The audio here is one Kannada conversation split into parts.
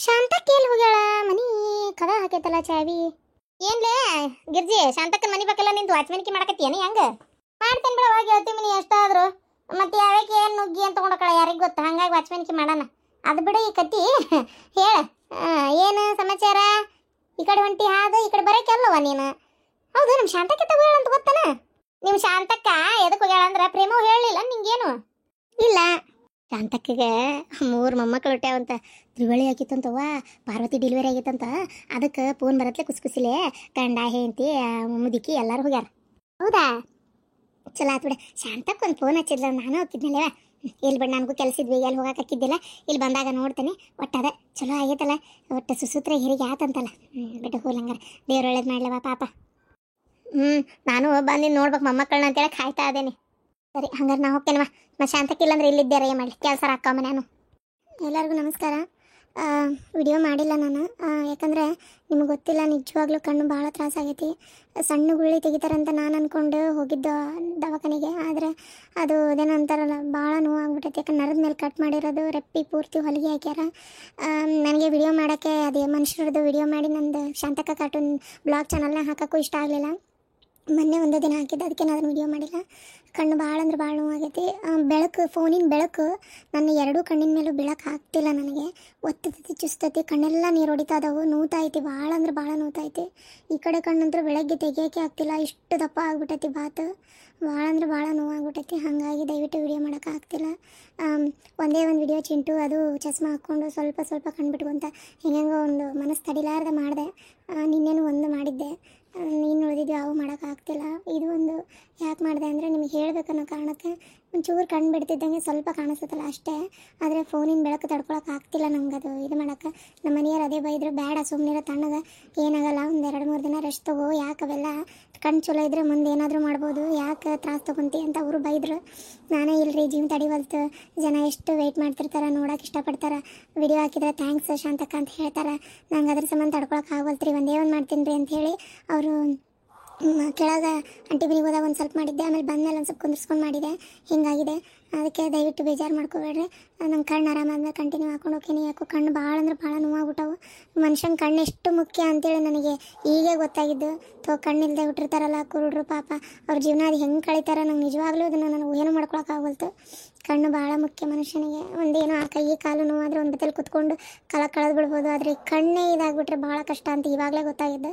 ಶಾಂತಕ್ಕ ಎಲ್ಲಿ ಹೋಗ್ಯಾಳ? ಮನಿ ಕದ ಹಾಕೈತಲ್ಲ ಚಾವಿ. ಏನ್ಲೇ ಗಿರ್ಜಿ, ಶಾಂತಕ್ಕನ ಮನಿ ಬೇಕಲ್ಲ ನಿಂದು ವಾಚ್ಮನಿಕೆ ಮಾಡಕತ್ತೀಯನ? ಹೆಂಗ ಮಾಡ್ತೇನೆ ಬಿಡ, ಹೋಗಿ ಹೇಳ್ತೀವಿ ಮನಿ ಎಷ್ಟಾದ್ರು. ಮತ್ತೆ ಯಾವ್ಯಾಕೆ ಏನು ನುಗ್ಗಿ ಅಂತ ತಗೊಂಡಕಳ ಯಾರಿಗೆ ಗೊತ್ತ. ಹಂಗಾಗಿ ವಾಚ್ಮನಿಕೆ ಮಾಡೋಣ. ಅದು ಬಿಡು ಈ ಕತ್ತಿ ಹೇಳ. ಏನು ಸಮಾಚಾರ? ಈ ಕಡೆ ಹೊಂಟಿ ಹಾದು ಈ ಕಡೆ ಬರೋಕೆಲ್ಲವ ನೀನು? ಹೌದು, ನಮ್ಮ ಶಾಂತಕ್ಕೆ ತಗೋಳ ಅಂತ ಗೊತ್ತನ? ನಿಮ್ಮ ಶಾಂತಕ್ಕ ಎದಕ್ಕೆ ಹೋಗ್ಯಾಳ ಅಂದ್ರೆ ಪ್ರೇಮ ಹೇಳಲಿಲ್ಲ ನಿಂಗೇನು? ಇಲ್ಲ, ಶಾಂತಕ್ಕಗೆ 3 ಮೊಮ್ಮಕ್ಕಳು ಹುಟ್ಟ್ಯಾವಂತ. ತ್ರಿವಳಿ ಆಗಿತ್ತಂತವ, ಪಾರ್ವತಿ ಡೆಲಿವರಿ ಆಗಿತ್ತಂತ. ಅದಕ್ಕೆ ಫೋನ್ ಬರತ್ಲೆ ಕುಸ್ಕುಸಿಲೆ ಗಂಡ ಹೆಂಡತಿ ಮುದುಕಿ ಎಲ್ಲರೂ ಹೋಗ್ಯಾರ. ಹೌದಾ, ಚಲೋ ಆತ್ ಬಿಡ. ಶಾಂತಕ್ಕೆ ಒಂದು ಫೋನ್ ಹಚ್ಚಿದ್ಲ, ನಾನು ಹೋಗಿದ್ನಲ್ಲವ. ಇಲ್ಲಿ ಬಿಡು, ನನಗೂ ಕೆಲಸ ಇದ್ವಿ, ಎಲ್ಲಿ ಹೋಗಕ್ಕೆ ಹಾಕಿದ್ದಿಲ್ಲ. ಇಲ್ಲಿ ಬಂದಾಗ ನೋಡ್ತೇನೆ. ಒಟ್ಟದ ಚಲೋ ಆಗೈತಲ್ಲ, ಒಟ್ಟು ಸುಸೂತ್ರ ಹೆರಿಗೆ ಆತಂತಲ್ಲ. ಬಿಟ್ಟು ಹೋಲಂಗಾರ, ದೇವ್ರು ಒಳ್ಳೇದು ಮಾಡ್ಲವ ಪಾಪ. ನಾನು ಬಂದಿದ್ದು ನೋಡ್ಬೇಕು ಮೊಮ್ಮಕ್ಕಳನ್ನ ಅಂತೇಳಿ ಕಾಯ್ತಾ ಇದ್ದೇನೆ. ಸರಿ, ಹಂಗಾರೆ ನಾ ಹೋಗ್ತೇನವ. ಮತ್ತು ಶಾಂತಕ್ಕಿಲ್ಲ ಅಂದ್ರೆ ಇಲ್ಲಿದ್ದಾರೆ ಏನು ಮಾಡಲಿ, ಕೆಲಸ ಹಾಕಮ್ಮ ನಾನು. ಎಲ್ಲರಿಗೂ ನಮಸ್ಕಾರ. ವಿಡಿಯೋ ಮಾಡಿಲ್ಲ ನಾನು, ಯಾಕಂದರೆ ನಿಮಗೆ ಗೊತ್ತಿಲ್ಲ, ನಿಜವಾಗ್ಲೂ ಕಣ್ಣು ಭಾಳ ತ್ರಾಸಾಗೈತಿ. ಸಣ್ಣ ಗುಳ್ಳಿ ತೆಗಿತಾರಂತ ನಾನು ಅಂದ್ಕೊಂಡು ಹೋಗಿದ್ದು ದವಾಖಾನೆಗೆ. ಆದರೆ ಅದು ಅದೇನೋ ಅಂತಾರಲ್ಲ, ಭಾಳ ನೋವಾಗ್ಬಿಟ್ಟೈತಿ. ಯಾಕಂದ್ರೆ ನರದ ಮೇಲೆ ಕಟ್ ಮಾಡಿರೋದು, ರೆಪ್ಪಿ ಪೂರ್ತಿ ಹೊಲಿಗೆ ಹಾಕ್ಯಾರ. ನನಗೆ ವಿಡಿಯೋ ಮಾಡೋಕ್ಕೆ ಅದೇ ಮನುಷ್ಯರದ್ದು ವಿಡಿಯೋ ಮಾಡಿ ನಂದು ಶಾಂತಕ್ಕ ಕಾರ್ಟೂನ್ ಬ್ಲಾಗ್ ಚಾನಲ್ನ ಹಾಕೋಕ್ಕೂ ಇಷ್ಟ ಆಗಲಿಲ್ಲ. ಮೊನ್ನೆ ಒಂದೇ ದಿನ ಹಾಕಿದ್ದೆ, ಅದಕ್ಕೆ ನಾನು ಅದನ್ನು ವಿಡಿಯೋ ಮಾಡಿಲ್ಲ. ಕಣ್ಣು ಭಾಳ ಅಂದ್ರೆ ಭಾಳ ನೋವಾಗೈತಿ. ಬೆಳಕು, ಫೋನಿನ ಬೆಳಕು ನನ್ನ 2 ಕಣ್ಣಿನ ಮೇಲೂ ಬೀಳಕ್ಕೆ ಆಗ್ತಿಲ್ಲ. ನನಗೆ ಒತ್ತತೈತಿ, ಚುಸ್ತೈತಿ, ಕಣ್ಣೆಲ್ಲ ನೀರು ಹೊಡಿತಾ ಇದಾವೆ. ನೋವ್ತೈತಿ, ಭಾಳ ಅಂದ್ರೆ ಭಾಳ ನೋವ್ತೈತಿ. ಈ ಕಡೆ ಕಣ್ಣಂತೂ ಬೆಳಗ್ಗೆ ತೆಗಿಯೋಕ್ಕೆ ಆಗ್ತಿಲ್ಲ, ಇಷ್ಟು ದಪ್ಪ ಆಗ್ಬಿಟ್ಟೈತಿ ಬಾತು. ಭಾಳ ಅಂದ್ರೆ ಭಾಳ ನೋವಾಗ್ಬಿಟ್ಟೈತಿ. ಹಾಗಾಗಿ ದಯವಿಟ್ಟು ವಿಡಿಯೋ ಮಾಡೋಕ್ಕೆ ಆಗ್ತಿಲ್ಲ. ಒಂದೇ ಒಂದು ವಿಡಿಯೋ ಚಿಂಟು ಅದು ಚಸ್ಮಾ ಹಾಕ್ಕೊಂಡು ಸ್ವಲ್ಪ ಸ್ವಲ್ಪ ಕಣ್ಬಿಟ್ಕೊಂತ ಹೆಂಗೋ ಒಂದು ಮನಸ್ಸು ತಡಿಲಾರ್ದೆ ಮಾಡಿದೆ. ನಿನ್ನೇನು ಒಂದು ಮಾಡಿದ್ದೆ, ನೀನು ಉಳಿದಿದ್ದು ಯಾವ ಮಾಡೋಕ್ಕಾಗ್ತಿಲ್ಲ. ಇದು ಒಂದು ಯಾಕೆ ಮಾಡಿದೆ ಅಂದರೆ ನಿಮಗೆ ಹೇಳಬೇಕನ್ನೋ ಕಾರಣಕ್ಕೆ. ಒಂಚೂರು ಕಣ್ಣು ಬಿಡ್ತಿದ್ದಂಗೆ ಸ್ವಲ್ಪ ಕಾಣಿಸ್ತಲ್ಲ ಅಷ್ಟೇ. ಆದರೆ ಫೋನಿನ ಬೆಳಕು ತಡ್ಕೊಳಕ್ಕೆ ಆಗ್ತಿಲ್ಲ ನಂಗೆ, ಅದು ಇದು ಮಾಡೋಕ್ಕೆ. ನಮ್ಮ ಮನೆಯವ್ರು ಅದೇ ಬೈದರು, ಬೇಡ ಸುಮ್ಮನಿರೋ ತಣ್ಣಗೆ, ಏನಾಗಲ್ಲ, ಒಂದು 2-3 ದಿನ ರೆಸ್ಟ್ ತಗೋ, ಯಾಕೆ ಅವೆಲ್ಲ ಕಣ್ಣು ಚಲೋ ಇದ್ದರೆ ಮುಂದೆ ಏನಾದರೂ ಮಾಡ್ಬೋದು, ಯಾಕೆ ತ್ರಾಸು ತೊಗೊಂತಿ ಅಂತ ಅವರು ಬೈದರು. ನಾನೇ ಇಲ್ಲರಿ, ಜೀವ ತಡಿವಲ್ತು, ಜನ ಎಷ್ಟು ವೆಯ್ಟ್ ಮಾಡ್ತಿರ್ತಾರೆ, ನೋಡೋಕೆ ಇಷ್ಟಪಡ್ತಾರೆ, ವಿಡಿಯೋ ಹಾಕಿದ್ರೆ ಥ್ಯಾಂಕ್ಸ್ ಶಾಂತಕ್ಕ ಅಂತ ಹೇಳ್ತಾರೆ. ನಂಗೆ ಅದ್ರ ಸಂಬಂಧ ತಡ್ಕೊಳಕ್ಕೆ ಆಗವಲ್ತ್ರಿ, ಒಂದೇ ಒಂದು ಮಾಡ್ತೀನಿ ರೀ ಅಂಥೇಳಿ ಅವರು ಕೆಳಗೆ ಅಂಟಿ ಮನೆಗೆ ಹೋದಾಗ ಒಂದು ಸ್ವಲ್ಪ ಮಾಡಿದ್ದೆ. ಆಮೇಲೆ ಬಂದಮೇಲೆ ಒಂದು ಸ್ವಲ್ಪ ಕುಂದಿರ್ಸ್ಕೊಂಡು ಮಾಡಿದೆ. ಹೀಗಾಗಿದೆ, ಅದಕ್ಕೆ ದಯವಿಟ್ಟು ಬೇಜಾರು ಮಾಡ್ಕೋಬೇಡ್ರಿ. ನಂಗೆ ಕಣ್ಣು ಆರಾಮಾದ್ಮೇಲೆ ಕಂಟಿನ್ಯೂ ಹಾಕೊಂಡು ಹೋಗ್ತೀನಿ. ಯಾಕೋ ಕಣ್ಣು ಭಾಳ ಅಂದ್ರೆ ಭಾಳ ನೋವಾಗ್ಬಿಟ್ಟವು. ಮನುಷ್ಯನ ಕಣ್ಣು ಎಷ್ಟು ಮುಖ್ಯ ಅಂತೇಳಿ ನನಗೆ ಈಗೇ ಗೊತ್ತಾಗಿದ್ದು. ಕಣ್ಣಿಲ್ಲದೆ ಹುಟ್ಟಿರ್ತಾರಲ್ಲ ಕುರುಡ್ರು, ಪಾಪ ಅವ್ರ ಜೀವನ ಅದು ಹೆಂಗೆ ಕಳೀತಾರೆ ನಂಗೆ ನಿಜವಾಗ್ಲೂ ಅದನ್ನು ನನಗೆ ಏನು ಮಾಡ್ಕೊಳಕ್ಕಾಗಲ್ತು. ಕಣ್ಣು ಭಾಳ ಮುಖ್ಯ ಮನುಷ್ಯನಿಗೆ. ಒಂದೇನೋ ಆ ಕೈ ಕಾಲು ನೋವಾದರೆ ಒಂದು ಬತ್ತಲ್ಲಿ ಕುತ್ಕೊಂಡು ಕಳೆದು ಬಿಡ್ಬೋದು, ಆದರೆ ಕಣ್ಣೇ ಇದಾಗ್ಬಿಟ್ರೆ ಭಾಳ ಕಷ್ಟ ಅಂತ ಇವಾಗಲೇ ಗೊತ್ತಾಗಿದ್ದು.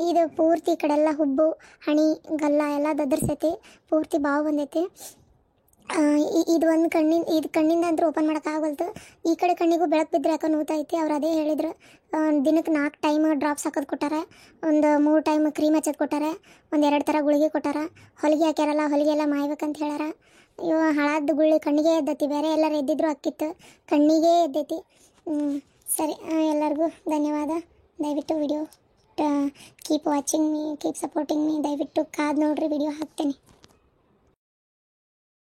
ಇದು ಪೂರ್ತಿ ಈ ಕಡೆಲ್ಲ ಹುಬ್ಬು, ಹಣಿ, ಗಲ್ಲ ಎಲ್ಲ ದದರ್ಸೈತಿ, ಪೂರ್ತಿ ಬಾವು ಬಂದೈತಿ. ಇದು ಒಂದು ಕಣ್ಣಿಂದ ಅಂತೂ ಓಪನ್ ಮಾಡೋಕ್ಕಾಗಲ್ತು. ಈ ಕಡೆ ಕಣ್ಣಿಗೂ ಬೆಳಕು ಬಿದ್ದರೆ ಯಾಕೋ ನೋವ್ತೈತಿ. ಅವ್ರು ಅದೇ ಹೇಳಿದ್ರು, ದಿನಕ್ಕೆ 4 ಟೈಮ್ ಡ್ರಾಪ್ಸ್ ಹಾಕೋದು ಕೊಟ್ಟಾರೆ, ಒಂದು 3 ಟೈಮ್ ಕ್ರೀಮ್ ಹಚ್ಚೋದು ಕೊಟ್ಟಾರೆ, ಒಂದು 2 ಥರ ಗುಳಿಗೆ ಕೊಟ್ಟಾರ. ಹೊಲಿಗೆ ಹಾಕ್ಯಾರಲ್ಲ, ಹೊಲಿಗೆ ಎಲ್ಲ ಮಾಯ್ಬೇಕಂತ ಹೇಳ್ಯಾರ. ಇವು ಹಳಾದ ಗುಳ್ಳಿ ಕಣ್ಣಿಗೆ ಎದ್ದೈತಿ, ಬೇರೆ ಎಲ್ಲರೂ ಎದ್ದಿದ್ರು ಅಕ್ಕಿತ್ತು, ಕಣ್ಣಿಗೆ ಎದ್ದೈತಿ. ಸರಿ, ಎಲ್ಲರಿಗೂ ಧನ್ಯವಾದ. ದಯವಿಟ್ಟು video keep watching me, keep supporting me. ದಯವಿಟ್ಟು ಕಾದು ನೋಡ್ರಿ, ವಿಡಿಯೋ ಹಾಕ್ತೇನೆ.